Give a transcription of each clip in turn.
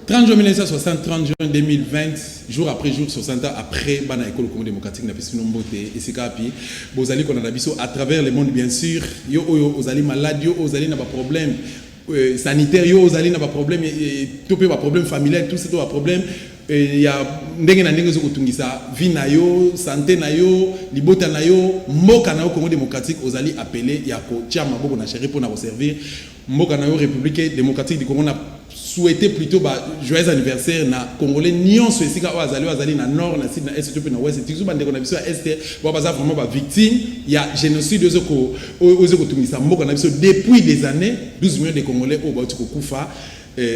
30 juin 1960, 30 juin 2020, jour après jour, 60 ans après, bana école Congo démocratique n'a pas su nombre et c'est capi. Bozali qu'on a l'habitude à travers le monde bien sûr. Yo ozali malade, yo ozali n'a pas problème sanitaire, yo ozali n'a pas problème, tout peut pas problème familial, tout c'est pas problème. Il y a ndenge na ndenge zo kutungisa vie na yo, santé na yo, libota na yo, mboka na yo Congo démocratique ozali appelé ya ko tia maboko na chéri pour na servir. Mboka na yo République démocratique du Congo na souhaité plutôt joyeux anniversaire na congolais nyonso esika o azali na nord na sud na est tout na ouest tout bande ko na biso est ba baza vraiment ba victime il y a génocide ozoko tungisa mboka na biso depuis des années 12 millions de congolais au bauti ko kufa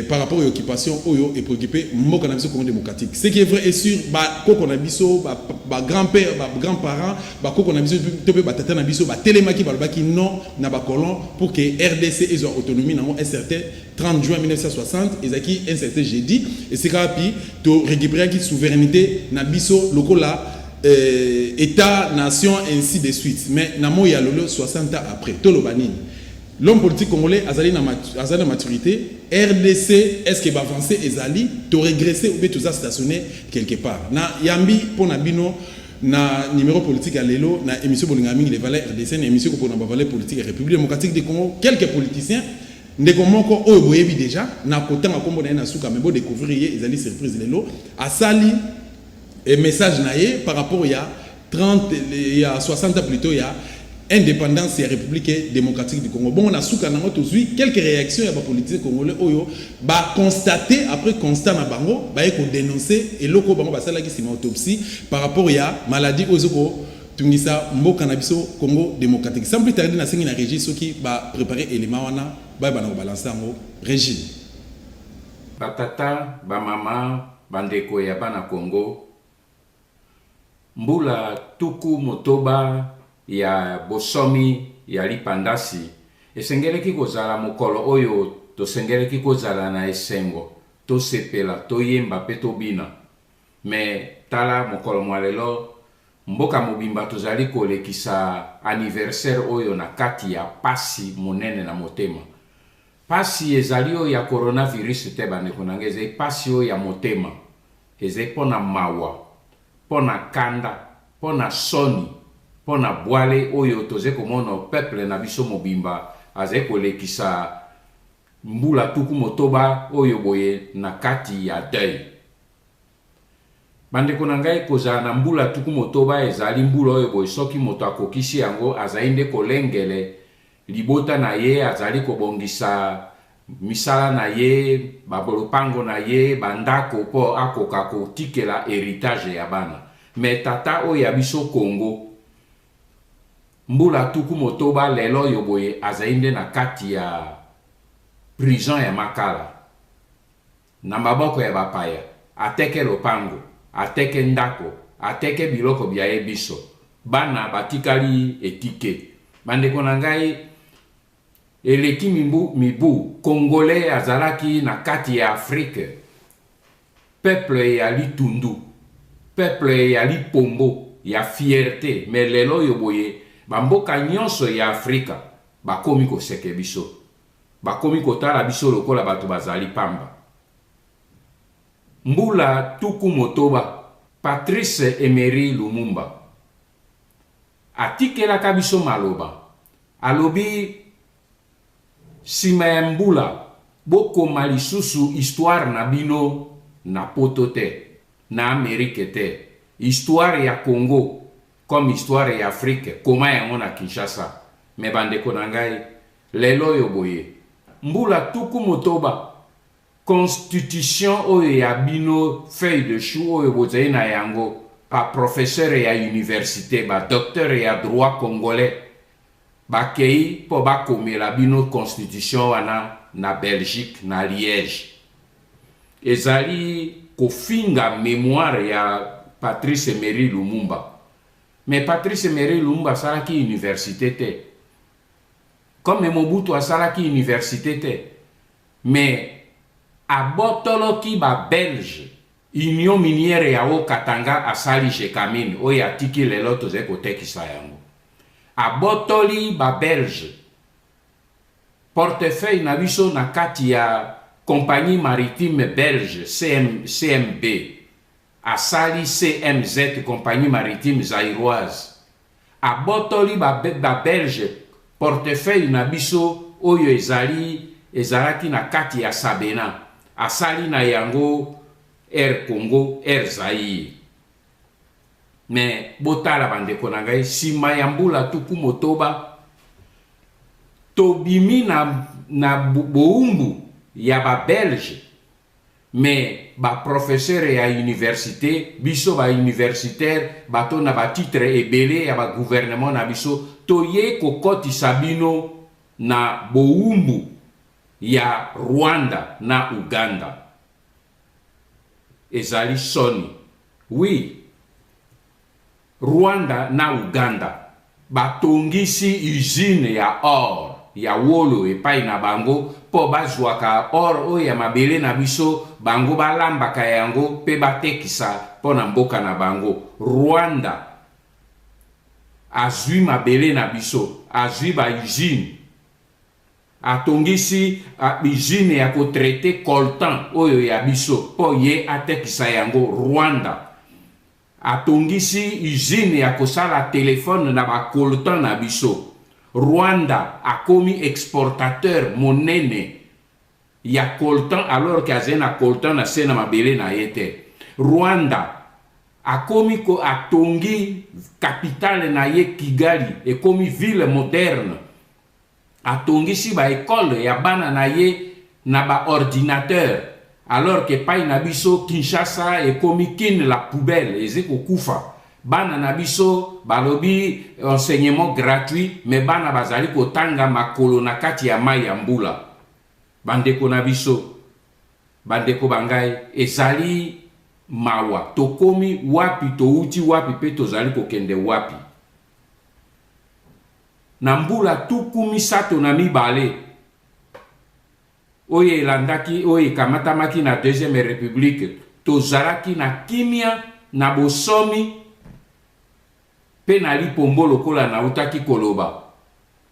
par rapport à l'occupation oyo et préoccupé mboka na biso Congo démocratique ce qui est vrai est sûr ba koko na biso ba grand-père ba grands-parents ba koko na biso to pe ba tata na biso ba telemaki ba lobaki non na ba colon pour que RDC ait autonomie na un certain 30 juin 1960 ezaki un certain jeudi et c'est capi to récupérer qui souveraineté na biso lokola état nation ainsi de suite mais na mo ya lolo 60 ans après to lobanini l'homme politique congolais azali na maturité RDC est-ce qu'il va avancer ezali to régresser ou bien tout ça stationner quelque part na yambi pour na bino na numéro politique à lelo na émission bolingami les valeurs RDC na émission pour na valeurs politique République démocratique du Congo quelques politiciens ndeko moko oyo boyebi déjà na kotanga kombo na na suka mais bo découvrir ezali surprise lelo asali et message na ye par rapport ya 30 ya 60 ans plutôt ya indépendance et République démocratique du Congo. Bon, on a souka nango tozui quelques réactions ya ba politique congolais oyo ba constater après constat na bango ba ko dénoncer et loko bango ba sala ki sima autopsie par rapport ya maladie ozoko tungisa mboka na biso Congo démocratique. Sans plus tarder na sengi na régie soki ba préparer élément wana ba na ko balancer ngo régie. Batata, ba mama, bandeko ya bana Congo. Mbula tuku motoba ya bosomi ya lipandasi esengeleki kozala mokolo oyo tosengeleki kozala na esengo tosepela toyemba pe tobina me tala mokolo mwalelo mboka mobimba tozali kolekisa anniversaire oyo na kati ya pasi monene na motema pasi ezali oyo ya coronavirus te bandeko na ngai ezali pasi oyo ya motema ezali pona mawa pona kanda pona soni pona boale oyo toze komono peuple na biso mobimba aze kolekisa mbula tuku motoba oyo boye na kati ya deuil bandeko na ngai kozala na mbula tuku motoba ezali mbula oyo boye soki moto akokisi yango azali nde kolengele libota na ye azali kobongisa misala na ye babolopango na ye bandako po akoka kotikela héritage ya bana me tata oyo ya biso Congo mbula tuku motoba lelo yo boye azainde na kati ya prison ya Makala na maboko ya bapaya ateke lopango ateke ndako ateke biloko bya yebiso bana batikali etike bandeko na ngai eleki mibu congolais azalaki na kati ya Afrique peuple ya litundu peuple ya lipombo ya fierté mais lelo yo boye bamboka nyonso ya Afrika bakomi koseke biso bakomi kotala biso lokola bato bazali pamba mbula tuku motoba Patrice Emery Lumumba atikelaka biso maloba alobi sima ya mbula bokoma lisusu histoire na bino na poto te na Amerike te histoire ya Congo comme histoire ya Afrique koma yango na Kinshasa me bandeko na ngai lelo yo boye mbula tuku motoba constitution oyo ya bino feuille de chou oyo bozali na yango pa professeur ya université ba docteur ya droit congolais bakei po bakomela bino constitution wana na Belgique na Liège ezali kofinga mémoire ya Patrice Emery Lumumba mais Patrice Emery Lumumba salaki université te comme Mobutu asalaki université te mais abotoloki ba Belge union minière ya o Katanga asali Jekamine oyo atiki lelo toze kotekisa yango abotoli ba Belge portefeuille na biso na kati ya compagnie maritime belge CMB asali CMZ compagnie maritime zaïroise abotoli ba belge portefeuille na biso oyo ezalaki na kati ya Sabena asali na yango Air Congo Air Zaïre. Mais botala bandeko na ngai sima ya mbula tuku motoba tobimi na boumbu ya ba belge mais ba professeur ya université biso ba universitaire bato na ba titre ebele ya ba gouvernement na biso toye kokoti sabino na boumbu ya Rwanda na Uganda ezali soni. Oui, Rwanda na Uganda batongisi usine ya or ya wolo epai na bango po bazwaka or oyo ya mabele na biso bango balambaka yango pe batekisa po na mboka na bango. Rwanda azwi mabele na biso, azwi ba usine, atongisi usine ya kotraite coltan oyo ya biso po ye atekisa yango. Rwanda atongisi usine ya kosala telefone na ba coltan na biso. Rwanda akomi exportateur monene ya coltan alors que azena coltan na sena mabele na yete. Rwanda akomi ko atongi capitale na ye Kigali ekomi ville moderne. Atongisi ba école ya bana na ye na ba ordinateur alors que pai na biso Kinshasa ekomi kin la poubelle ezeko kufa. Bana na biso balobi enseignement gratuit mais bana bazali kotanga makolo na kati ya mai ya mbula. Bandeko na biso, bandeko bangai, ezali mawa tokomi wapi, touti wapi pe tozali kokende wapi. Na mbula tuku misato na mibale oye elandaki oye kamatamaki na deuxième république tozalaki na kimia na bosomi pe na lipombo lokola na utaki koloba.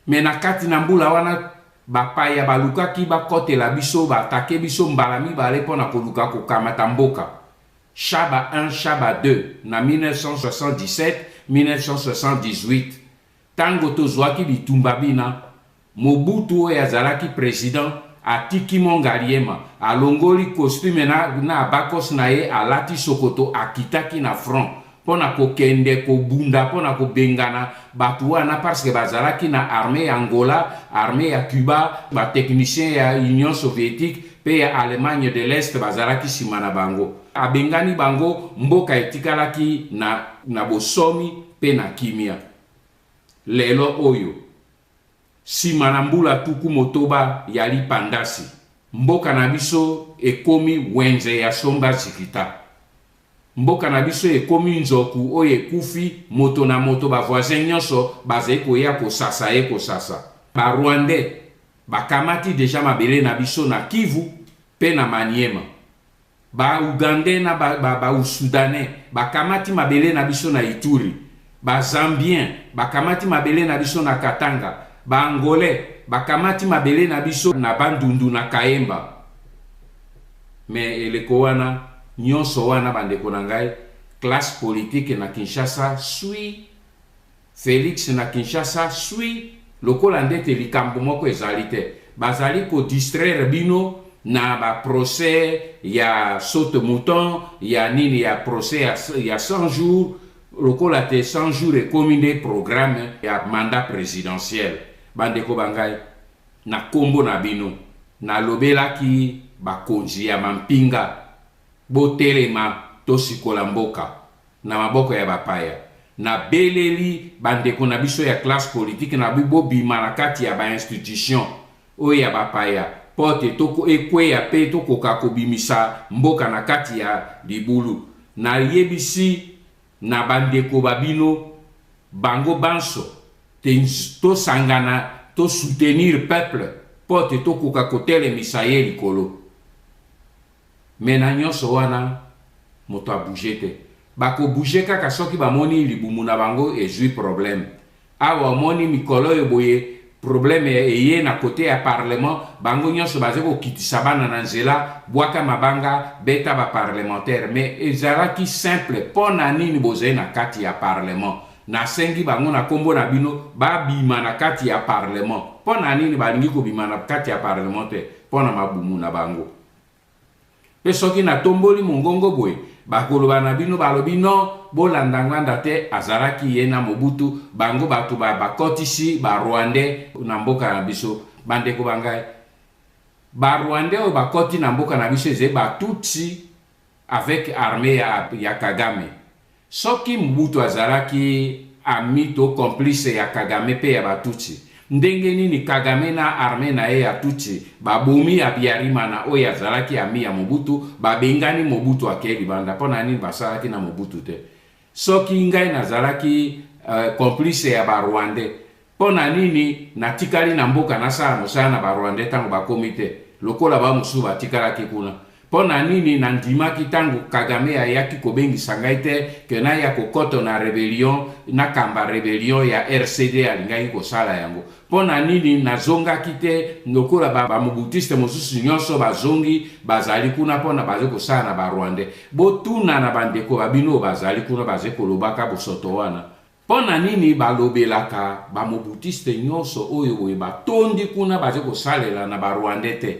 Me na kati na mbula wana bapaya balukaki bakotela biso batake biso mbala mibale pona koluka kokamata mboka. Chaba 1, Chaba 2 na 1977-1978 tango tozwaki bitumba bina Mobutu oyo azalaki président atiki Mongaliema alongoli costume na abakos na ye alati sokoto akitaki na front pona kokende kobunda pona kobengana batu wana parce que bazalaki na armée ya Angola, armée ya Cuba, ba technicien ya Union soviétique pe ya Allemagne de l'Est bazalaki sima na bango. Abengani bango mboka etikalaki na bosomi pe na kimia. Lelo oyo sima na mbula tuku motoba yali pandasi mboka na biso ekomi wenze ya somba zikita. Mboka na biso ekomi nzoku oye kufi moto na moto ba voisin nyonso bazai koya kosasa ye kosasa. Ba Rwandais bakamati deja mabele na biso na Kivu pe na Maniema. Ba Ugandais na ba Soudanais bakamati mabele na biso na Ituri. Ba Zambien bakamati mabele na biso na Katanga. Ba Angolais bakamati mabele na biso na Bandundu na Kaemba. Me eleko wana nyonso wana bandeko na ngai classe politique na Kinshasa sui Félix na Kinshasa sui lokola ndete likambo moko ezali te bazali ko distraire bino na ba procès ya saute mouton ya nini ya procès ya 100 jours lokola te 100 jours et commune programme ya mandat présidentiel. Bandeko bangai na kombo na bino na lobelaki bakonzi ya mampinga botelema tosikola mboka na maboko ya bapaya na beleli bandeko na biso ya classe politique na bibo bima na kati ya ba institution oyo ya bapaya pote toko ekwe ya pe toko kakobimisa mboka na kati ya libulu na yebisi na bandeko babino bango banso to sangana to soutenir peuple pote toko kakotele misaye likolo. Mena nyonso wana moto abouge te bako bouge kaka soki bamoni libumu na bango ezwi problème awa moni mikolo yo boye problème eye na côté ya parlement bango nyonso baze kokitisa bana na nzela bwaka mabanga beta ba parlementaire mais ezalaki simple pona nini bozali na kati ya parlement na sengi bango na kombo na bino babima na kati ya parlement pona nini balingi kobima na kati ya parlement te pona mabumu na bango pe soki na tomboli mongongo boye bakoloba na bino balobi no bolandanganda te azalaki ye na Mobutu bango batu bakotisi ba Rwandais na mboka na biso bandeko bangai ba Rwandais o bakoti na mboka na biso ze batutsi avec armée ya Kagame soki Mobutu azalaki ami to complice ya Kagame pe ya batutsi ndenge nini Kagame na armée na ye ya tutsi babomi ya Biarimana oyo azalaki ami ya Mobutu babengani Mobutu akeli banda pona nini basalaki na Mobutu te soki ngai nazalaki complice ya ba Rwandais pona nini natikali na mboka nasala mosala na ba Rwandais tango bakomi te lokola ba musu batikalaki kuna pona nini nandimaki tango Kagame ayaki kobengisa ngai te ke na ya kokoto na rebellion na kamba rebellion ya RCD alingaki kosala yango pona nini nazongaki te lokola ba mobutiste mosusu nyonso bazongi bazali kuna pona baze kosala na ba Rwandais botuna na bandeko babino bazali kuna baze kolobaka bosoto wana pona nini balobelaka ba mobutiste nyonso oyo boye batondi kuna baze kosalela na ba Rwandais te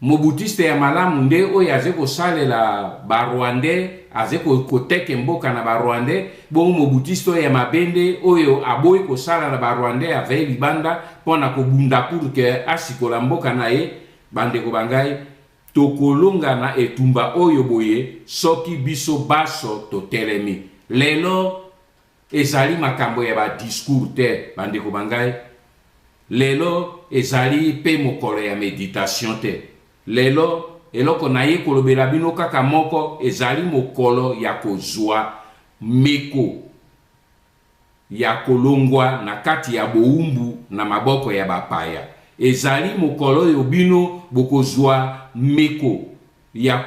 Mobutiste ya malamu nde oyo aze kosalela ba Rwandais aze koteke mboka na ba Rwandais bongo mobutiste ya mabende oyo aboyi kosala na ba Rwandais avec libanda pona kobunda pour que asikola mboka na ye bandeko bangai tokolonga na etumba oyo boye soki biso baso totelemi lelo ezali makambo ya ba discours te bandeko bangai lelo ezali pe mokolo ya méditation te lelo eloko na ye kolobela bino kaka moko ezali mokolo ya kozwa meko ya kolongwa na kati ya boumbu na maboko ya bapaya ezali mokolo yo bino bokozwa meko ya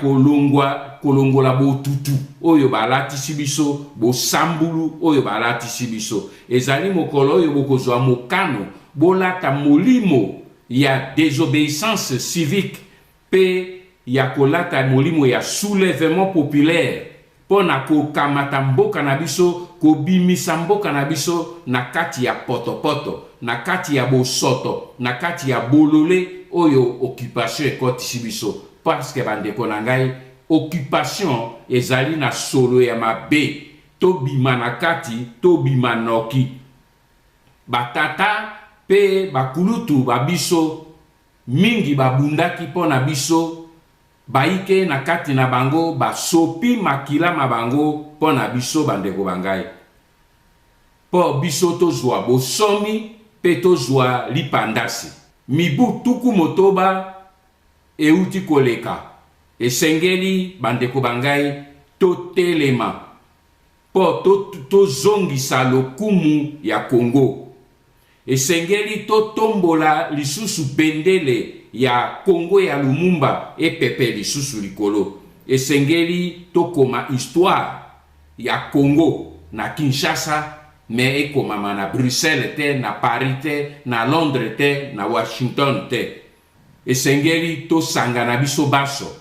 kolongola botutu oyo balatisi biso bosambulu oyo balatisi biso ezali mokolo oyo bokozwa mokano bolata molimo ya désobéissance civique pe ya kolata molimo ya soulèvement populaire pona kokamata mboka na biso kobimisa mboka na biso na kati ya potopoto na kati ya bosoto na kati ya bolole oyo occupation ekotisi biso parce que bandeko na ngai occupation ezali na solo ya mabe tobima na kati tobima noki batata pe bakulutu babiso mingi babundaki pona biso baike na kati na bango basopi makila mabango pona biso bandeko bangai po biso tozwa bosomi pe tozwa lipandasi mibu tuku motoba euti koleka esengeli bandeko bangai totelema po tozongisa lokumu ya Congo esengeli totombola lisusu bendele ya Congo ya Lumumba epepe lisusu likolo esengeli tokoma histoire ya Congo na Kinshasa me ekoma na Bruxelles te na Paris te na Londres te na Washington te esengeli tosangana biso baso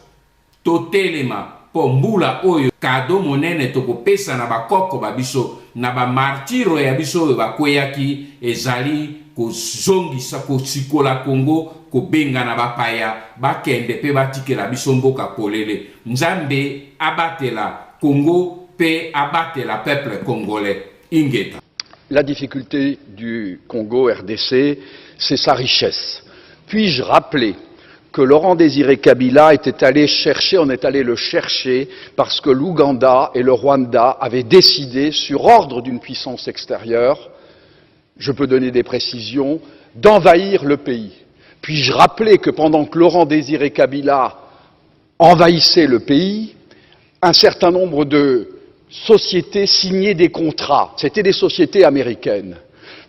totelema po mbula oyo kado monene tokopesa na bakoko babiso na ba martiro ya biso oyo bakweyaki ezali kozongisa kosikola Congo kobenga na bapaya bakende pe batikela biso mboka polele nzambe abatela Congo pe abatela peuple congolais ingeta. La difficulté du Congo RDC, c'est sa richesse. Puis-je rappeler que Laurent Désiré Kabila était allé chercher, on est allé le chercher parce que l'Ouganda et le Rwanda avaient décidé, sur ordre d'une puissance extérieure, je peux donner des précisions, d'envahir le pays. Puis-je rappeler que pendant que Laurent Désiré Kabila envahissait le pays, un certain nombre de sociétés signaient des contrats, c'était des sociétés américaines,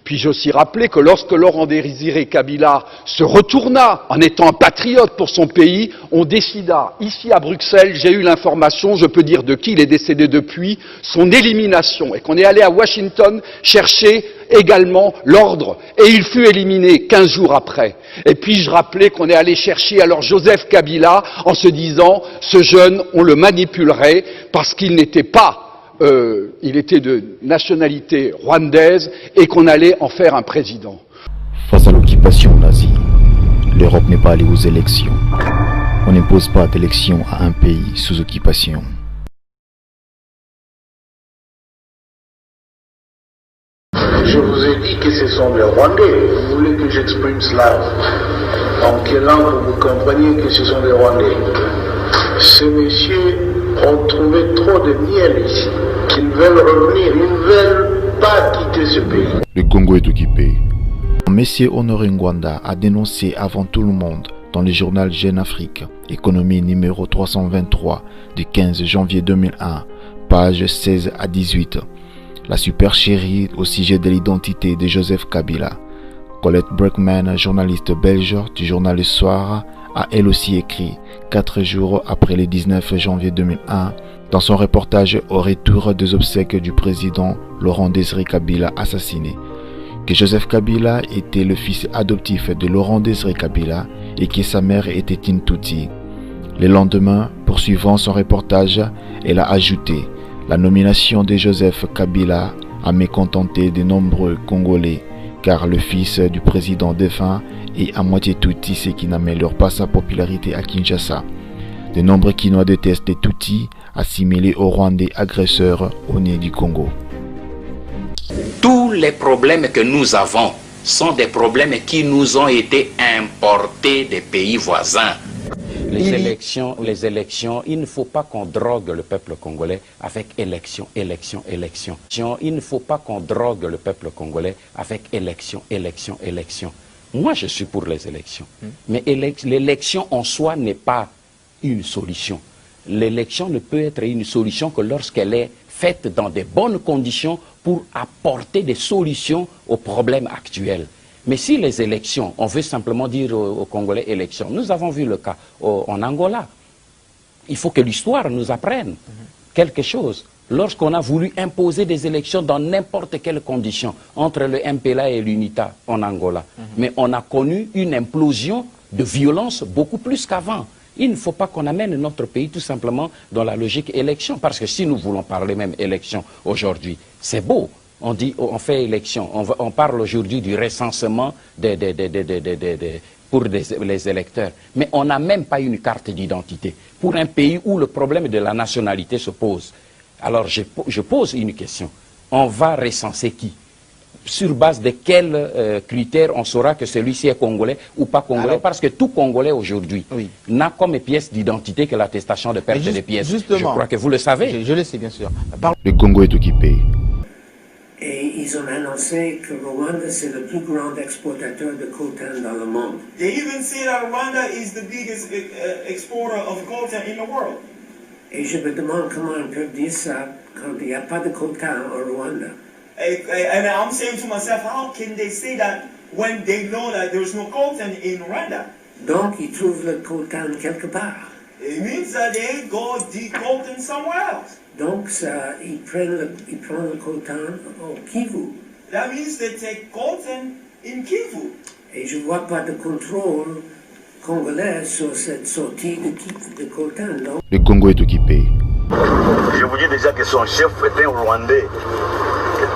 Puis-je aussi rappeler que lorsque Laurent Désiré Kabila se retourna en étant un patriote pour son pays, on décida, ici à Bruxelles, j'ai eu l'information, je peux dire de qui, il est décédé depuis, son élimination, et qu'on est allé à Washington chercher également l'ordre, et il fut éliminé 15 jours après. Et puis-je rappeler qu'on est allé chercher alors Joseph Kabila en se disant, ce jeune, on le manipulerait parce qu'il n'était pas il était de nationalité rwandaise et qu'on allait en faire un président. Face à l'occupation nazie, l'Europe n'est pas allée aux élections. On n'impose pas d'élections à un pays sous occupation. Je vous ai dit que ce sont les Rwandais. Vous voulez que j'exprime cela en quelle langue pour vous compreniez que ce sont les Rwandais? Ces messieurs ont trouvé trop de miel ici, qu'ils veulent revenir, ils ne veulent pas quitter ce pays. Le Congo est occupé. Monsieur Honoré Ngwanda a dénoncé avant tout le monde dans le journal Jeune Afrique, économie numéro 323 du 15 janvier 2001, pages 16 à 18, la supercherie au sujet de l'identité de Joseph Kabila. Colette Breckman, journaliste belge du journal Le Soir, a elle aussi écrit 4 jours après le 19 janvier 2001 dans son reportage au retour des obsèques du président Laurent Désiré Kabila assassiné, que Joseph Kabila était le fils adoptif de Laurent Désiré Kabila et que sa mère était une Tutsi. Le lendemain, poursuivant son reportage, elle a ajouté « La nomination de Joseph Kabila a mécontenté de nombreux Congolais, car le fils du président défunt est à moitié Tutsi, ce qui n'améliore pas sa popularité à Kinshasa. De nombreux Kinois détestent les Tutsis, assimilés aux Rwandais agresseurs au nez du Congo. » Tous les problèmes que nous avons sont des problèmes qui nous ont été importés des pays voisins. Les élections, il ne faut pas qu'on drogue le peuple congolais avec élection. Il ne faut pas qu'on drogue le peuple congolais avec élection. Moi, je suis pour les élections. Mais l'élection en soi n'est pas une solution. L'élection ne peut être une solution que lorsqu'elle est faite dans de bonnes conditions pour apporter des solutions aux problèmes actuels. Mais si les élections, on veut simplement dire aux Congolais élections, nous avons vu le cas en Angola. Il faut que l'histoire nous apprenne quelque chose. Lorsqu'on a voulu imposer des élections dans n'importe quelle condition entre le MPLA et l'UNITA en Angola, mais on a connu une implosion de violence beaucoup plus qu'avant. Il ne faut pas qu'on amène notre pays tout simplement dans la logique élection, parce que si nous voulons parler même élection aujourd'hui, c'est beau. On dit, on fait élection, on parle aujourd'hui du recensement pour les électeurs. Mais on n'a même pas une carte d'identité pour un pays où le problème de la nationalité se pose. Alors je pose une question. On va recenser qui? Sur base de quels critères on saura que celui-ci est congolais ou pas congolais? Alors, parce que tout Congolais aujourd'hui n'a comme pièce d'identité que l'attestation de perte des pièces. Justement, je crois que vous le savez. Je le sais bien sûr. Le Congo est occupé. Et ils ont annoncé que Rwanda, c'est le plus grand exportateur de coltan dans le monde. They even say that Rwanda is the biggest exporter of coltan in the world. Et je me demande comment on peut dire ça quand il n'y a pas de coltan au Rwanda. And I'm saying to myself, how can they say that when they know that there's no coltan in Rwanda? Donc, ils trouvent le coltan quelque part. It means that they go dig coltan somewhere else. Donc, ça, ils prennent le coltan au Kivu. That means they take coltan in Kivu. Et je ne vois pas de contrôle congolais sur cette sortie de coltan, non? Le Congo est occupé. Je vous dis déjà que son chef était un Rwandais.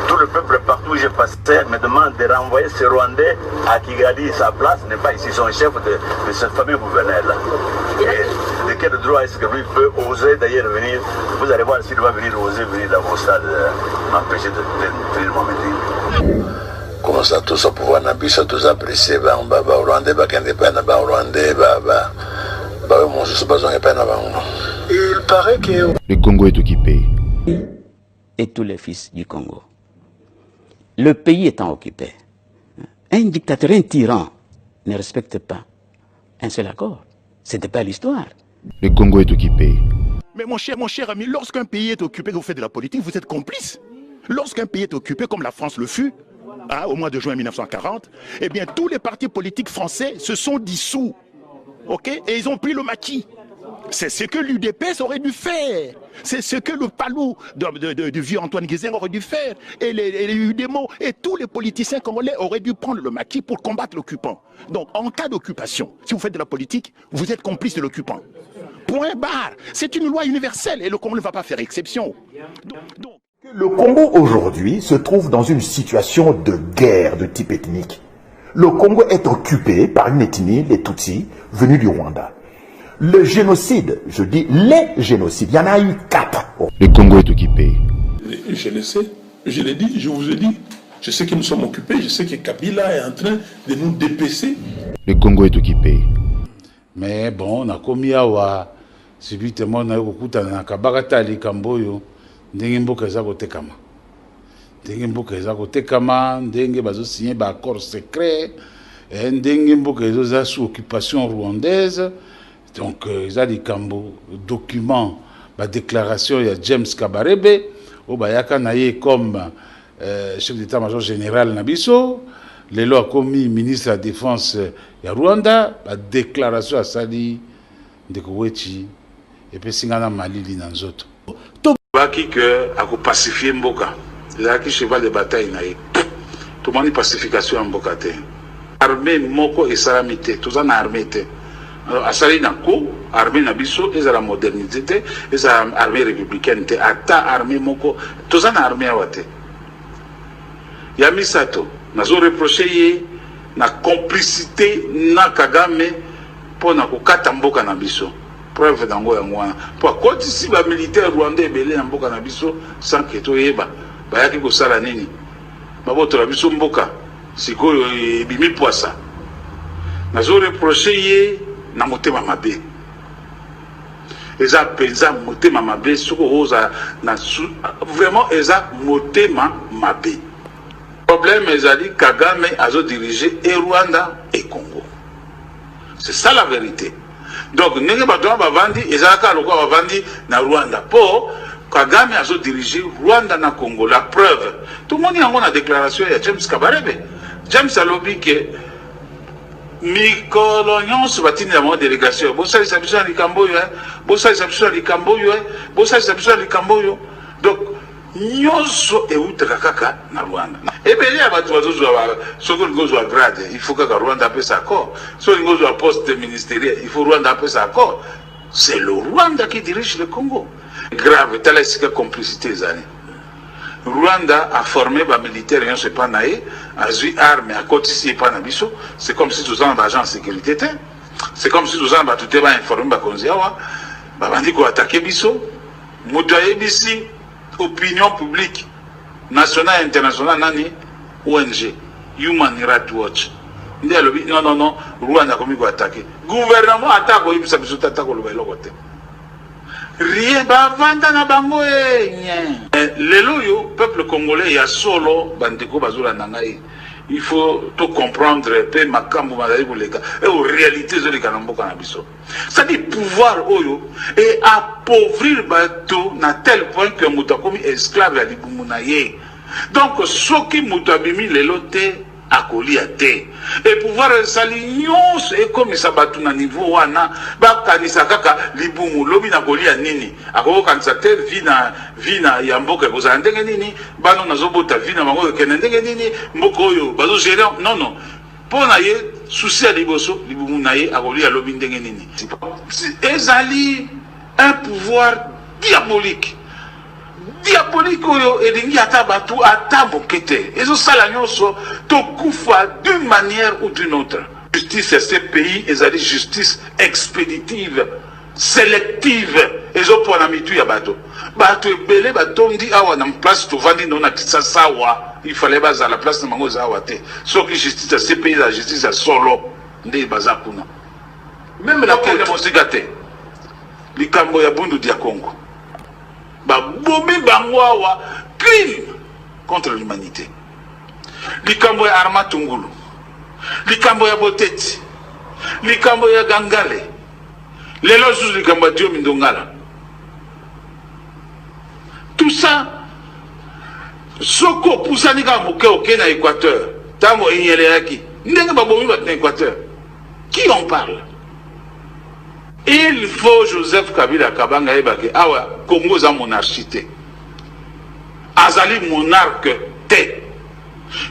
Tout le peuple partout où je passais me demande de renvoyer ce Rwandais à Kigali. Sa place n'est pas ici, son chef de cette famille gouvernelle. Et de quel droit est-ce que lui peut oser d'ailleurs venir? Vous allez voir s'il va venir oser venir dans vos stades, m'empêcher de tenir mon meeting. Comment ça, tout ça pouvoir n'abusser, tout ça apprécier, Rwandais, Bakende, Rwandais, mon je suis besoin de peine avant. Il paraît que. Le Congo est occupé. Et tous les fils du Congo. Le pays étant occupé, un dictateur, un tyran ne respecte pas un seul accord. Ce n'est pas l'histoire. Le Congo est occupé. Mais mon cher ami, lorsqu'un pays est occupé, vous faites de la politique, vous êtes complice. Lorsqu'un pays est occupé, comme la France le fut, au mois de juin 1940, eh bien, tous les partis politiques français se sont dissous. Okay? Et ils ont pris le maquis. C'est ce que l'UDPS aurait dû faire. C'est ce que le palou du vieux Antoine Guézin aurait dû faire. Et les UDEMO et tous les politiciens congolais auraient dû prendre le maquis pour combattre l'occupant. Donc, en cas d'occupation, si vous faites de la politique, vous êtes complice de l'occupant. Point barre. C'est une loi universelle et le Congo ne va pas faire exception. Le Congo aujourd'hui se trouve dans une situation de guerre de type ethnique. Le Congo est occupé par une ethnie, les Tutsis, venus du Rwanda. Le génocide, je dis les génocides, il y en a eu 4. Le Congo est occupé. Je le sais, je l'ai dit, je vous ai dit. Je sais que nous sommes occupés, je sais que Kabila est en train de nous dépecer. Le Congo est occupé. Mais bon, on a commis à subitement na kokuta na kabakata likamboyo ndenge mboka eza kotekama. Ndenge mboka eza kotekama, ndenge bazo signer ba accord secret, ndenge mboka eza sous occupation rwandaise. Donc, ils ont des documents, la déclaration, il y a James Kabarebe, comme chef d'état-major général Nabiso, les lois commis ministre de la Défense de Rwanda, la déclaration à Sali de Kouechi, et puis Singana Mali Linanzoto. Baki que à pacifier Mboka, là qui cheval de bataille naïe, tout le monde pacification en Mboka. Armée Moko et Salamité, tout ça n'a armée. Asali na ko armée na biso eza la modernité eza armée républicaine te ata armée moko toza na armée awate ya misato nazo reprocher ye na complicité na Kagame pona ko kata mboka na biso preuve dango ya ngwana po kotisi ba militaire rwandais belé na mboka na biso sans que to yeba bayaki ko sala nini baboto la biso mboka sikoyo bimi poisa nazo reprocher ye na motema mabe eza penza motema mabe soko oza na vraiment eza motema mabe problème ezali Kagame azo diriger et Rwanda et Congo, c'est ça la vérité. Donc ndenge bato bavandi ezalaka lokwa bavandi na Rwanda po Kagame azo diriger Rwanda na Congo. La preuve tout le monde yango na déclaration ya James Kabarebe. James alobi ke mikolo nyonso batini ya délégation bosalisa biso na likambo oyo bosalisa biso na likambo oyo bosalisa biso na likambo oyo. Donc nyonso eutaka kaka na Rwanda ebele ya bato bazozwa soko ngozwa grade il faut kaka Rwanda apesa accord, soko ngozwa poste ministériel il faut Rwanda apesa accord. C'est le Rwanda qui dirige le Congo. Grave tala esika complicité ezali. Rwanda a formé ba militaire yon se pas naé a zui arme a kotisi pas na biso. C'est comme si tous en agent de sécurité, c'est comme si tous en batute ba informé ba konziawa ba bandi ko attaquer biso motoye bisi opinion publique nationale et internationale nani ONG Human Rights Watch non Rwanda komi ko attaquer gouvernement attaque ko ibisa biso tata ko loba eloko te rien bavanda na bango lelo yo peuple congolais ya solo bandeko bazula nangai. Il faut tout comprendre pe makambo mazali koleka et en réalité zoleka na mboka na biso. Ça dit pouvoir oyo et appauvrir bato na tel point que mutu akomi esclave ya libumu na ye. Donc soki mutu abimi lelo te akolia te et pouvoir sali nyonso ekomisa bato na niveau wana bakanisa kaka libumu lobi na kolia nini akokanisa te vina ya mboka ekozala ndenge nini bano nazobota vina bango ekende ndenge nini mboka oyo bazogere non mpo na ye susi ya liboso libumu na ye akolia lobi ndenge nini ezali un pouvoir diabolique oyo elingi ata batu ata bokete ezosala nyonso tokufa d'une manière ou d'une autre. Justice ya ce pays ezali justice expéditive sélective ezopona mitu ya bato ebele batondi awa na place tovandi ndo na Kinshasa awa il fallait baza la place na bango eza awa te soki justice ya ce pays la justice ya solo nde baza kuna même la kele mosika te likambo ya bundu dia Congo babomi bango awa crime contre l'humanité. Likambo ya Arma Tungulu, likambo ya Boteti, likambo ya Gangale, lelo sous likambo ya Dio Mindongala. Tout ça Soko pusani ka moke oke na Équateur. Tango inyeleyaki. Ndenge babomi bat na Équateur. Qui en parle? Il faut Joseph Kabila Kabanga ebake awa Congo za monarchité. Azali monarque te.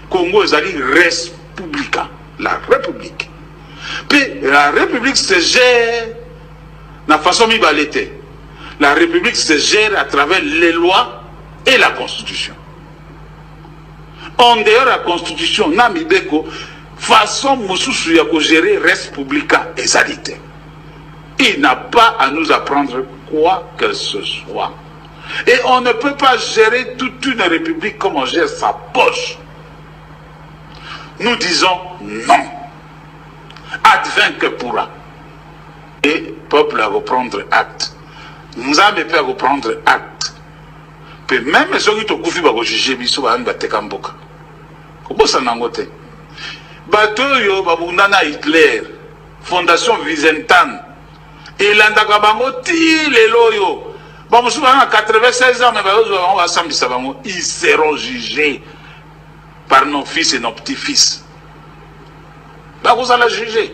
Congo azali républicain, la république. Puis la république se gère de façon mibalete. La république se gère à travers les lois et la constitution. En dehors de la constitution, Namibeko, façon Moussousou ya ko gérer républicain et salité. Il n'a pas à nous apprendre quoi que ce soit. Et on ne peut pas gérer toute une république comme on gère sa poche. Nous disons non. Advint que pourra. Et le peuple à reprendre acte. Nous avons fait reprendre acte. Puis même ceux qui ont fait juger, ils sont en train de faire mboka. Comment ça n'a pas été? Bateau yo babundana Hitler, Fondation Vicentan. Et l'andaka bango ti lelo yo. Bon, nous avons 96 ans, mais ils seront jugés par nos fils et nos petits-fils. Vous allez juger.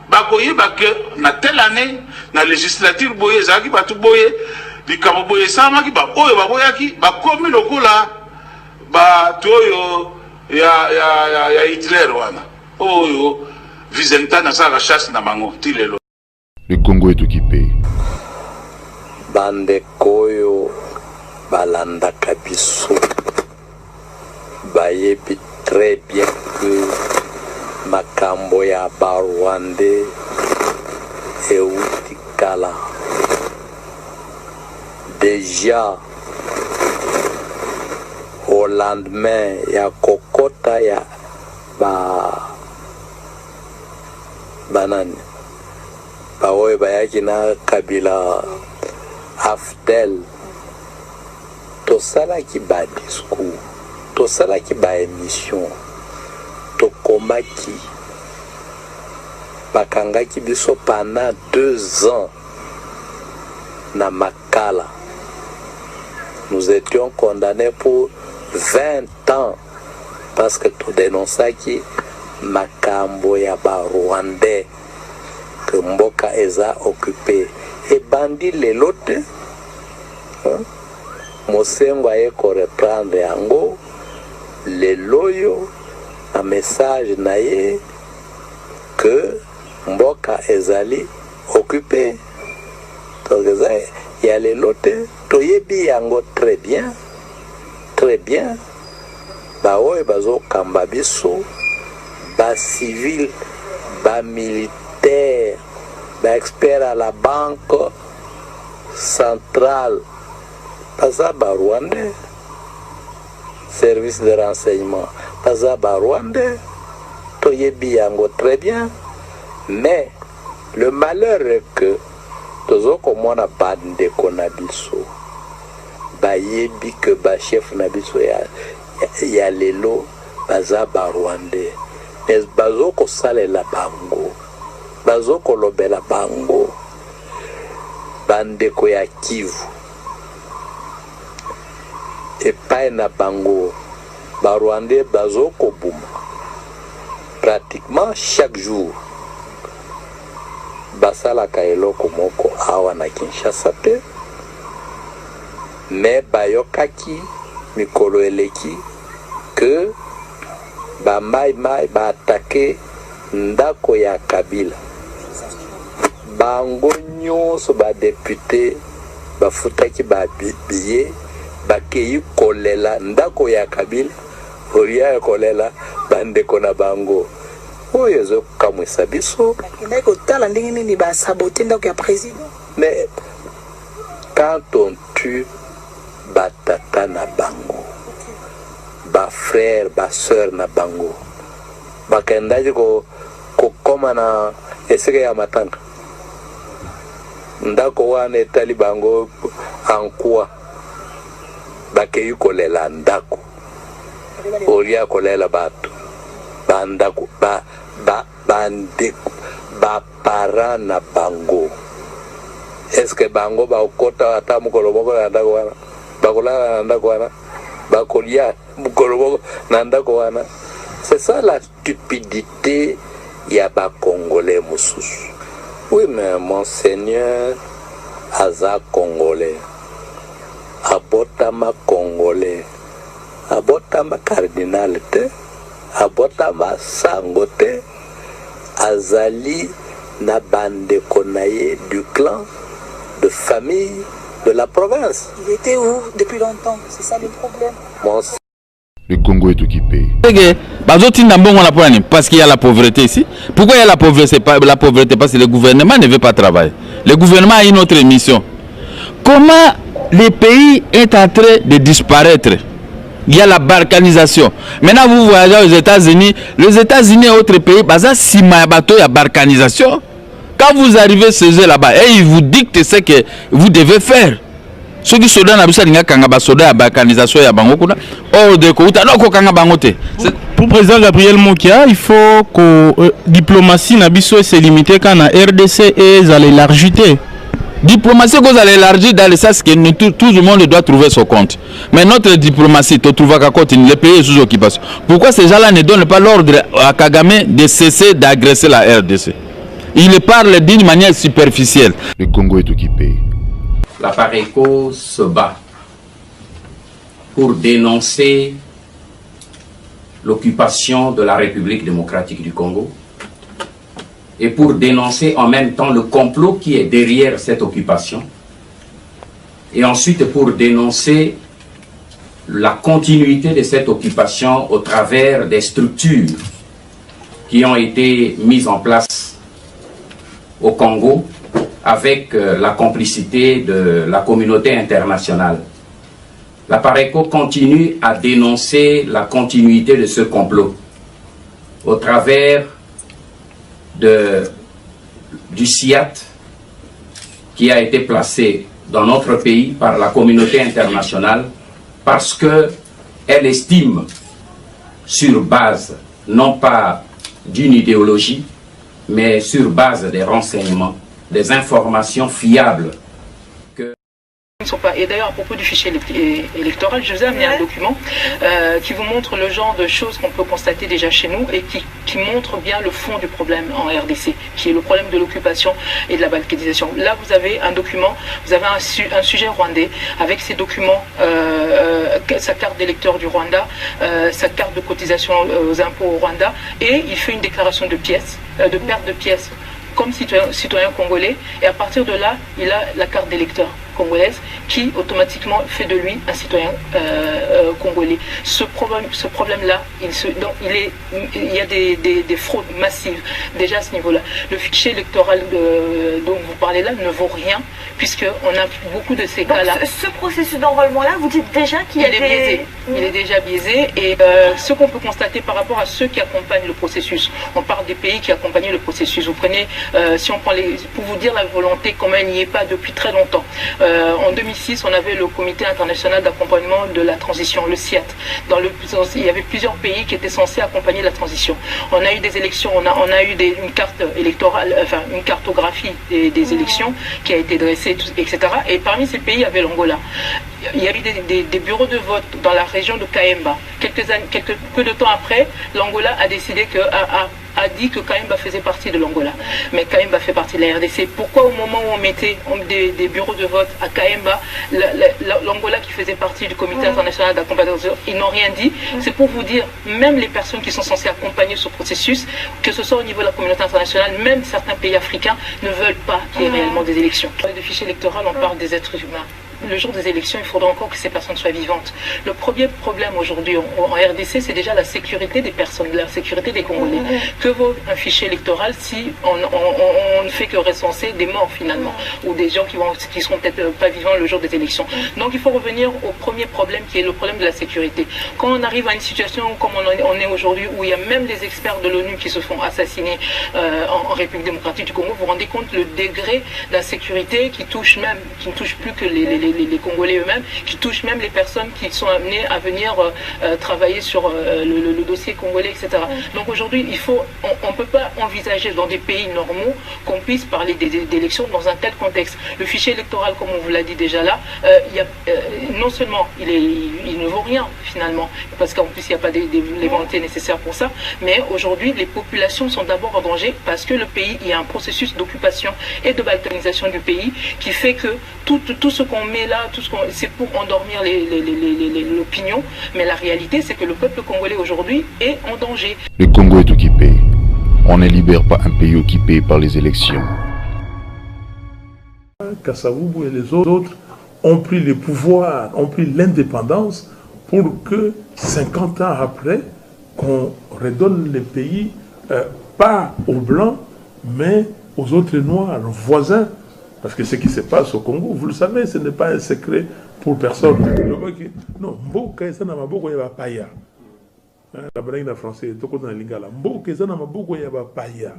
Dans telle année, dans la législature, boye zaki batu boye, bikamo boye sama ki ba oyo ba boya ki ba komi lokola ba toyo ya Hitler wana. Oyo Vicentan na sa chasse na mango ti lelo. Le Congo est occupé. Bande koyo balanda kabiso bayebi très bien que makambo ya Barwande euti kala déjà au lendemain ya kokota ya banani baoyo bayaki na Kabila Afdel tosalaki ba discours tosalaki ba émission tokomaki bakangaki biso pendant 2 ans na Makala. Nous étions condamnés pour 20 ans parce que tout dénonçaki makambo ya ba Rwandais que mboka eza occupé. Et bandi lelote Mosengo aye ko reprendre yango le loyo un message naye que mboka ezali occupé. Donc il y a les lotes toyebi yango très bien ba oyo bazo kamba biso ba civil ba militaire ba expert à la banque centrale Paza Rwandais, service de renseignement Paza Rwandais, toyebi yango très bien, mais le malheur est que tozo komona bande konabiso bayebi que ba chef nabiso ya lelo Paza Rwandais, mais bazo ko salela bango bazo ko lobela bango bande ko ya Kivu epai na bango Barwandais bazo ko buma pratiquement chaque jour basalaka eloko moko awa na Kinshasa te, mais bayokaki mikolo eleki que ba mai ba attaqué ndako ya Kabila bango nyonso ba député bafutaki ba billet bakeyi kolela ndako ya Kabila olia kolela bandeko na bango oyo zo kamwisa biso ndako tala ndenge nini ba saboter ndako ya président. Mais quand on tue batata na bango ba frère ba sœur na bango bakendaji ko koma na esika ya matanga ndako wana etali bango ankwa bakeyi kolela ndako olia kolela bato bandako bandeko bapara na bango. Est-ce que bango ba okota ata mukolo moko na ndako wana bakolala na ndako wana C'est ça la stupidité yaba congolais moussous. Oui, mais monseigneur Aza congolais, abotama congolais, abotama cardinal te, abotama sangote, azali na bande konaye du clan, de famille, de la province. Il était où depuis longtemps? C'est ça le problème. Le Congo est occupé. Parce qu'il y a la pauvreté ici. Pourquoi il y a la pauvreté? Parce que le gouvernement ne veut pas travailler. Le gouvernement a une autre mission. Comment le pays est en train de disparaître? Il y a la balkanisation. Maintenant, vous voyagez aux États-Unis. Les États-Unis et autres pays, si il y a balkanisation. Quand vous arrivez chez eux là-bas, et ils vous dictent ce que vous devez faire. Ceux qui sont dans la balkanisation, pour le président Gabriel Mokia, il faut que la diplomatie se limite quand la RDC et l'élargité. Diplomatie qu'on a élargi dans le sens que tout le monde doit trouver son compte. Mais notre diplomatie, tu trouves qu'à côté, les pays sous occupation. Pourquoi ces gens-là ne donnent pas l'ordre à Kagame de cesser d'agresser la RDC? Ils parlent d'une manière superficielle. Le Congo est occupé. La Pareco se bat pour dénoncer l'occupation de la République démocratique du Congo et pour dénoncer en même temps le complot qui est derrière cette occupation, et ensuite pour dénoncer la continuité de cette occupation au travers des structures qui ont été mises en place au Congo avec la complicité de la communauté internationale. La Pareco continue à dénoncer la continuité de ce complot au travers du SIAT qui a été placé dans notre pays par la communauté internationale parce qu'elle estime, sur base non pas d'une idéologie, mais sur base des renseignements, des informations fiables. Et d'ailleurs, à propos du fichier électoral, je vous ai amené un document qui vous montre le genre de choses qu'on peut constater déjà chez nous et qui montre bien le fond du problème en RDC, qui est le problème de l'occupation et de la balkanisation. Là, vous avez un document, vous avez un sujet rwandais avec ses documents, sa carte d'électeur du Rwanda, sa carte de cotisation aux impôts au Rwanda, et il fait une déclaration de pièces, de perte de pièces comme citoyen congolais, et à partir de là, il a la carte d'électeur congolaise qui automatiquement fait de lui un citoyen congolais. Ce problème-là, il y a des fraudes massives déjà à ce niveau-là. Le fichier électoral dont vous parlez là ne vaut rien puisqu'on a beaucoup de ces cas-là. Ce processus d'enrôlement-là, vous dites déjà qu'il y a biaisé. Il est déjà biaisé, et ce qu'on peut constater par rapport à ceux qui accompagnent le processus, on parle des pays qui accompagnent le processus. Vous prenez, si on prend pour vous dire la volonté, comment elle n'y est pas depuis très longtemps. En 2006, on avait le Comité international d'accompagnement de la transition, le SIAT. Il y avait plusieurs pays qui étaient censés accompagner la transition. On a eu des élections, on a eu une carte électorale, enfin une cartographie des élections qui a été dressée, etc. Et parmi ces pays, il y avait l'Angola. Il y a eu des bureaux de vote dans la région de Kaemba. Peu de temps après, l'Angola a décidé a dit que Kaemba faisait partie de l'Angola. Mais Kaemba fait partie de la RDC. Pourquoi au moment où on mettait des bureaux de vote à Kaemba, l'Angola qui faisait partie du Comité international d'accompagnement, ils n'ont rien dit? C'est pour vous dire, même les personnes qui sont censées accompagner ce processus, que ce soit au niveau de la communauté internationale, même certains pays africains ne veulent pas qu'il y ait réellement des élections. Dans le fichier électoral, on parle des êtres humains. Le jour des élections, il faudra encore que ces personnes soient vivantes. Le premier problème aujourd'hui en RDC, c'est déjà la sécurité des personnes, la sécurité des Congolais. Que vaut un fichier électoral si on ne fait que recenser des morts finalement, ou des gens qui seront peut-être pas vivants le jour des élections. Donc il faut revenir au premier problème qui est le problème de la sécurité. Quand on arrive à une situation comme on est aujourd'hui, où il y a même des experts de l'ONU qui se font assassiner en République démocratique du Congo, vous vous rendez compte le degré d'insécurité qui ne touche plus que les les Congolais eux-mêmes, qui touche même les personnes qui sont amenées à venir travailler sur le dossier congolais, etc. Donc aujourd'hui, on ne peut pas envisager dans des pays normaux qu'on puisse parler d'élections dans un tel contexte. Le fichier électoral, comme on vous l'a dit déjà là, non seulement il ne vaut rien finalement, parce qu'en plus il n'y a pas les volontés nécessaires pour ça, mais aujourd'hui les populations sont d'abord en danger parce que le pays, il y a un processus d'occupation et de balkanisation du pays qui fait que tout ce qu'on met là, c'est pour endormir l'opinion, mais la réalité c'est que le peuple congolais aujourd'hui est en danger. Le Congo est occupé. On ne libère pas un pays occupé par les élections. Kasavubu et les autres ont pris le pouvoir, ont pris l'indépendance pour que 50 ans après, qu'on redonne le pays, pas aux Blancs, mais aux autres Noirs voisins. Parce que ce qui se passe au Congo, vous le savez, ce n'est pas un secret pour personne. Non, Mboka eza na maboko ya bapaya. La blague en français, toko na lingala. Mboka eza na maboko ya bapaya.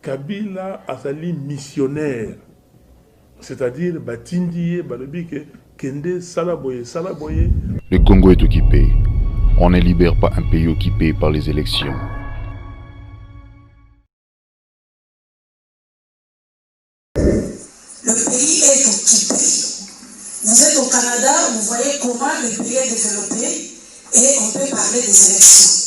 Kabila azali missionnaire. C'est-à-dire, batindie, balobike, kende, salaboye, salaboye. Le Congo est occupé. On ne libère pas un pays occupé par les élections. Le pays est occupé. Vous êtes au Canada, vous voyez comment le pays est développé et on peut parler des élections.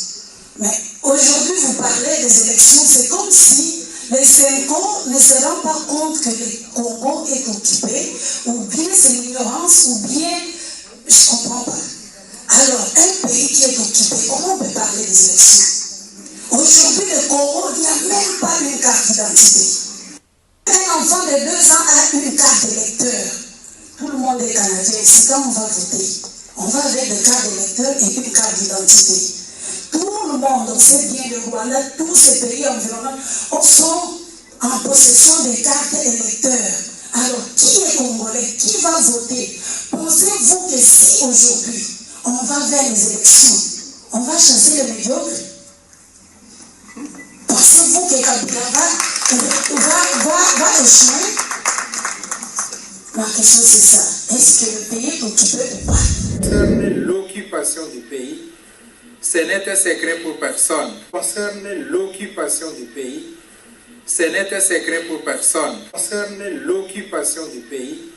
Mais aujourd'hui, vous parlez des élections, c'est comme si les 5 ans ne se rendent pas compte que le Congo est occupé, ou bien c'est l'ignorance, ou bien je ne comprends pas. Alors, un pays qui est occupé, comment on peut parler des élections? Aujourd'hui, le Congo, il n'y a même pas une carte d'identité. Un enfant de 2 ans a une carte d'électeur. Tout le monde est canadien. C'est quand on va voter. On va avec des cartes d'électeur et une carte d'identité. Tout le monde, on sait bien le Rwanda, tous ces pays environnants sont en possession des cartes électeurs. Alors, qui est congolais? Qui va voter? Pensez-vous que si aujourd'hui, on va vers les élections, on va chasser les médiocres? Pensez-vous que Kabila va échouer? Ma question c'est ça. Est-ce que le pays est occupé ou pas? L'occupation du pays, ce n'est un secret pour personne. Concerne l'occupation du pays, ce n'est un secret pour personne. Concerne l'occupation du pays,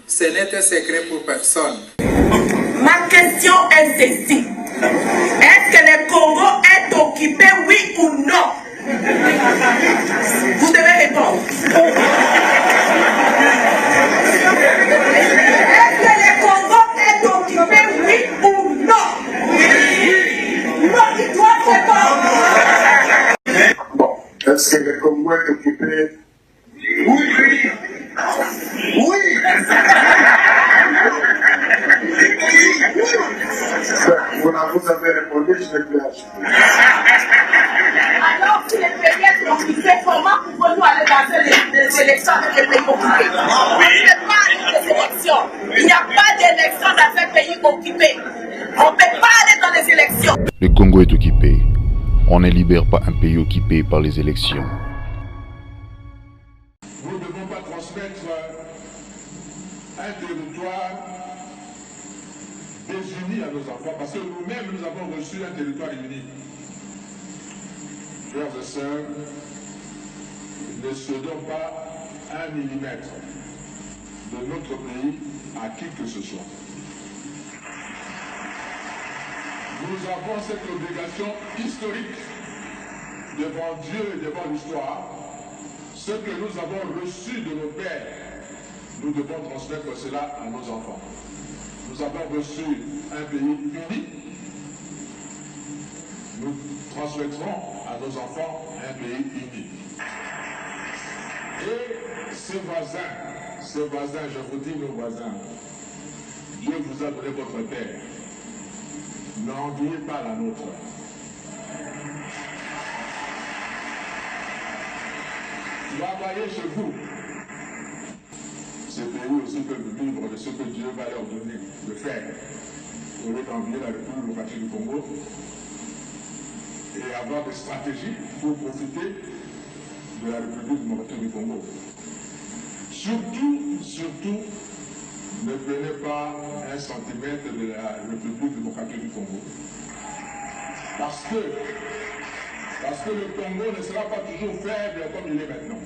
ce n'est un secret pour personne. Ma question est celle-ci. Est-ce que le Congo est occupé, oui ou non? Vous devez répondre. Est-ce que le Congo est occupé, oui ou non? Oui. Non, il doit répondre. Bon, est-ce que le Congo est occupé? Oui. Oui. Vous avez répondu, je vais plus agir. Alors, si les pays est occupé, comment pouvons-nous aller dans les élections avec les pays occupés? On ne peut pas aller dans les élections. Il n'y a pas d'élection dans un pays occupé. On ne peut pas aller dans les élections. Le Congo est occupé. On ne libère pas un pays occupé par les élections. Nous ne devons pas transmettre un territoire désuni à nos enfants, parce que nous-mêmes, nous avons reçu un territoire uni. Frères et sœurs, ne cédons pas 1 millimètre de notre pays à qui que ce soit. Nous avons cette obligation historique devant Dieu et devant l'histoire. Ce que nous avons reçu de nos pères, nous devons transmettre cela à nos enfants. Nous avons reçu un pays uni. Nous transmettrons à nos enfants un pays uni. Et ces voisins, je vous dis nos voisins, Dieu vous a donné votre terre. N'enviez pas la nôtre. Travaillez chez vous. Ces pays aussi peuvent vivre de ce que Dieu va leur donner de faire. Au lieu d'envier la République démocratique du Congo et avoir des stratégies pour profiter de la République démocratique du Congo. Surtout, ne venez pas 1 centimètre de la République démocratique du Congo. Parce que le Congo ne sera pas toujours faible comme il est maintenant.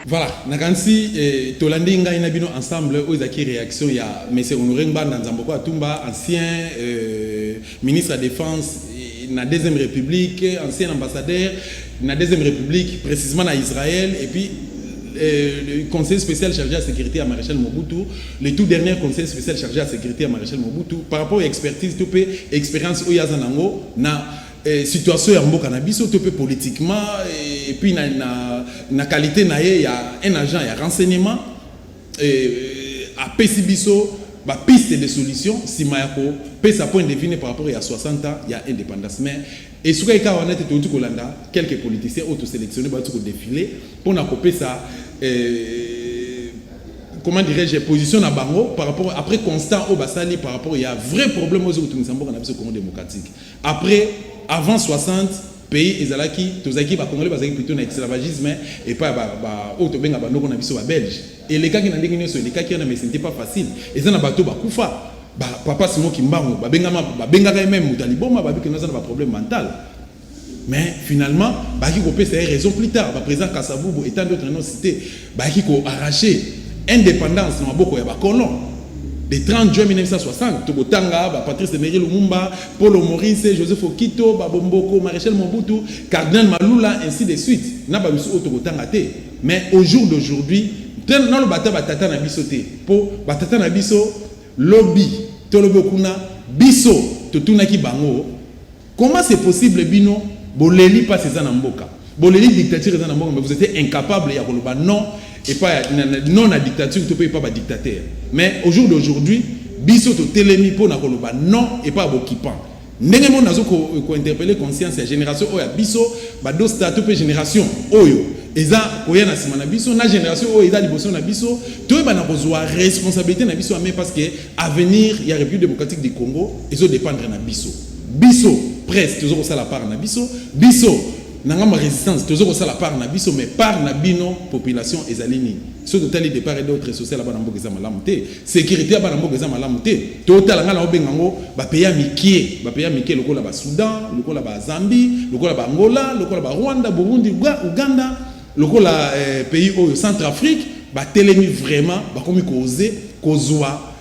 Voilà, nakansi tolandi ngai na bino ensemble aux acquis réaction ya monsieur Honoré Ngbanda Nzamboko Atumba, ancien ministre de la Défense na deuxième République, ancien ambassadeur na deuxième République, précisément à Israël, et puis le conseil spécial chargé à la sécurité à Maréchal Mobutu, le tout dernier conseil spécial chargé à la sécurité à Maréchal Mobutu, par rapport à l'expertise, tout peu expérience au Yazanango, na situation ya mboka na biso, tout peu politiquement, et puis na qualité na il y a un agent, il y a renseignement, à Pessi biso, ba piste de solution, si Mayako, pesa point de vue par rapport à 60 ans, il y a indépendance. Mais, et ce qu'il y a quelques politiciens auto-sélectionnés pour défiler, pour nous couper ça, comment dirais-je, position à Bango, par rapport, après constat au Bassali, par rapport, il y a un vrai problème aux Congo démocratique. Après, avant 60, pays, ils allaient qui, tous les Congolais, plutôt un esclavagisme, et pas, auto benga banoko na biso ba belge. Et les cas qui n'ont pas les cas qui n'ont c'était pas facile. Et ça n'a pas tout bakoufa. Papa Simon Kimbango, benga même mutaliboma, que nous avons un problème mental. Mais finalement, qui peut faire raison plus tard. Président Kassabou, étant d'autres non cités, qui peut arracher indépendance dans beaucoup de colons. Le 30 juin 1960, Togotanga, Patrice Emery Lumumba, Paulo Maurice, Joseph Okito, Babomboko, Maréchal Mobutu, Cardinal Malula, ainsi de suite. Mais au jour d'aujourd'hui, dans le bataille batata na biso te, po batata na biso lobby, tolobokuna biso totunaki bango. Comment c'est possible bino boleli pas ces anamboka? Boleli dictature dans namboka, mais vous êtes incapable ya koloba non et pas non à dictature, tu peux pas dictateur. Mais au jour d'aujourd'hui, biso to telemi po na koloba non et pas bokipan. Ndenge mo nazo ko interpeller conscience ya génération oya biso ba do statut pe génération oyo eza koya na sima na biso na génération oyo eza liboso na biso to ba na kozwa responsabilité na biso mais parce que avenir ya République démocratique du Congo ezo dépendre na biso presse toujours ça la part na biso nangama résistance toujours ça la part na biso mais par na bino population ezalini ce total départ et d'autres social ba na mboka za malamu te sécurité ba na mboka za malamu te total ngala obengango ba pays mikie lokola ba Soudan lokola ba Zambie lokola ba Angola lokola ba Rwanda Burundi Uganda lokola pays au Centrafrique ba telemi vraiment ba komi koser kozwa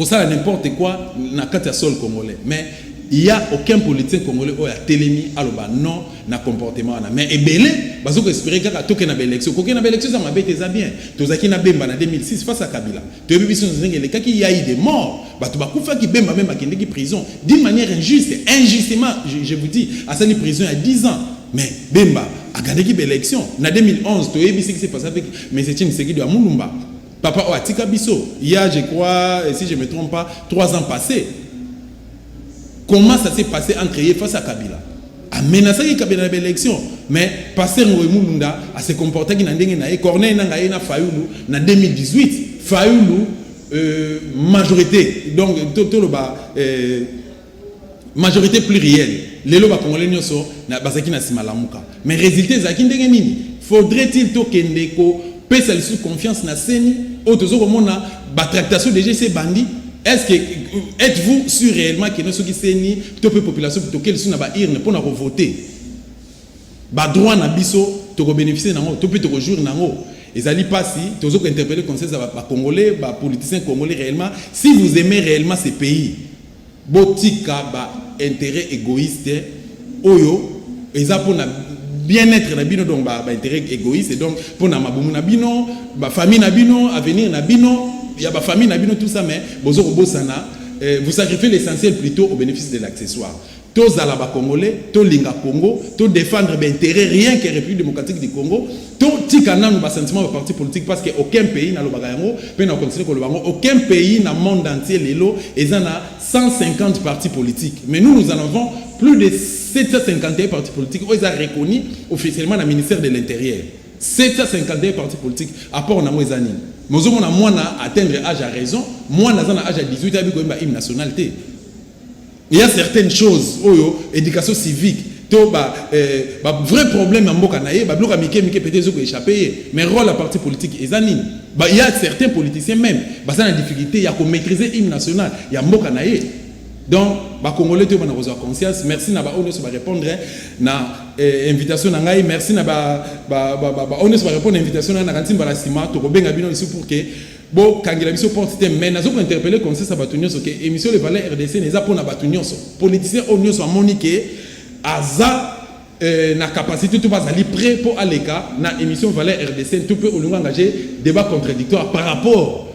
ça n'importe quoi na kati ya sol congolais mais il n'y a aucun politicien congolais qui a télémi à l'oba non na comportement mais ebele parce que espérer que toke na élection koke na élection ça m'a bête ça bien tozaki na bemba na 2006 face à Kabila to biso nzinge les cas qui y a eu des morts bato bakufa ki bemba même akende ki prison d'une manière injustement je vous dis à sa prison à 10 ans mais bemba akende ki élection na 2011 to ebisi qui s'est passé avec mais c'est une série de Mulumba papa Oatika biso il y a je crois si je me trompe pas 3 ans passés. Comment ça s'est passé entre eux face à Kabila? A menacé Kabila dans l'élection, mais Pasteur Ngoemulunda a se comporté qu'il n'a pas Corneille n'a pas Fayoulou en 2018. Fayoulou majorité, donc majorité plurielle. Les lois congolais ne sont pas simalamuka. Mais résultat zaki ndenge nini? Faudrait-il tokende ko pesa sous confiance na seni auto ko mona ba tractation de GC bandit? Est-ce que êtes-vous sûr réellement que nous sommes qui la population pour que nous urne pour nous voter ba droit na biso to bénéficier nango to peut to jour nango ezali pasi tozo ko interpeller conseil ba congolais ba politiciens congolais réellement si vous aimez réellement ces pays botika ba intérêt égoïste oyo eza pour na bien-être na bino donc ba intérêt égoïste et donc pour na mabumu na bino ba famille na bino avenir na bino il y a ma famille, tout ça, mais vous sacrifiez l'essentiel plutôt au bénéfice de l'accessoire. Tous à la Congolais, tous linga Congo, tous défendre l'intérêt rien que la République démocratique du Congo, tous tikana nous sentiment de parti politique parce qu'aucun pays n'a le bagayango, aucun pays dans le monde entier l'élo, et en a 150 partis politiques. Mais nous en avons plus de 751 partis politiques. Ils ont reconnu officiellement le ministère de l'Intérieur. 751 partis politiques à part on a moins années. Mais on a moins à atteindre l'âge à raison, moins à l'âge à 18 ans, il y a une nationalité. Il y a certaines choses, éducation civique, to vrai problème en mboka na ye ba bloka mike peut-être ko échapper mais rôle la parti politique ezani il y a certains politiciens même ça na difficulté ya ko maîtriser l'hymne national ya mboka na ye donc ba congolais to bana reçoit conscience merci na ba oneso ba répondre na invitation na ngai merci na ba oneso ba répondre invitation na kantimba la sima to ko benga bino ici pour que bon kangela biso porte mais nazo ko interpeller conseil sa batunyo so que émission le valeur RDC neza pona batunyo so politicien onyo so monique aza na capacité tout bazali prêt pour aleka na émission valeur RDC tout peut engager débat contradictoire par rapport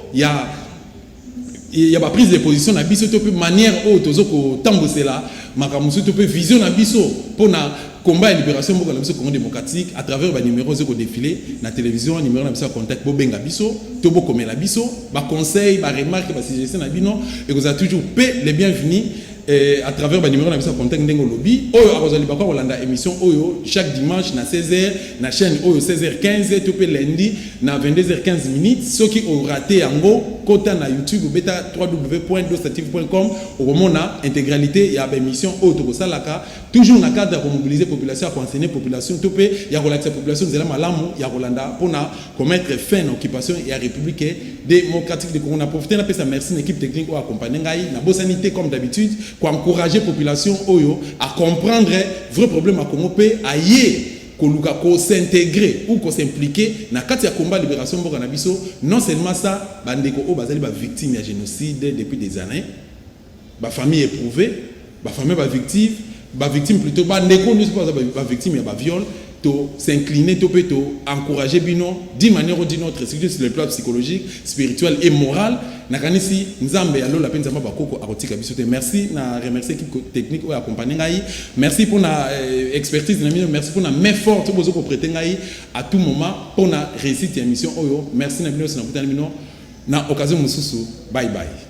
il y a pas prise de position na biso tout peu manière autre ko tambosela makamusu tout peu vision na biso pour na combat et libération mboka na biso Congo démocratique à travers ba numéro zeko défilé na télévision numéro na biso contact bo benga biso to bo komela biso ba conseil ba remarque ba suggestion na bino et vous a toujours les bienvenus à travers le numéro de la contact Ndengo Lobby. Oyo akozali bakwa kolanda émission Oyo chaque dimanche na 16h na chaîne Oyo 16h15 tout lundi na 22h15 minutes. Ceux qui ont raté yango kota na YouTube ou beta www.dostative.com au moment na intégralité ya émission Oyo to salaka toujours na cadre pour mobiliser population à enseigner population tout pe ya relaxer population zela malamu ya kolanda pona commettre fin à occupation et à République démocratique de Congo. On a profité na pesa merci l'équipe technique ou accompagner ngai na bosanité comme d'habitude pour encourager la population Oyo à comprendre vrai problème à Congo à y s'intégrer ou s'impliquer dans le combat de libération de Bouranabiso. Non seulement ça, bandeko o bazali ba victime de génocide depuis des années, ba famille éprouvée, ba famille ba victime plutôt bandeko nous pas ba victime ya ba viol. To s'incliner, to peut encourager bino d'une manière ou d'une autre, sur le plan psychologique, spirituel et moral. Nakanisi nzambe allo la peine zamba bakoko akotika bisote. Merci na remercier l'équipe technique ou accompagner ngai. Merci pour na expertise na mino, merci pour na main forte bozo ko prêter ngai à tout moment pour na réussite émission oyo. Merci na bino na kutana bino na occasion mususu. Bye bye.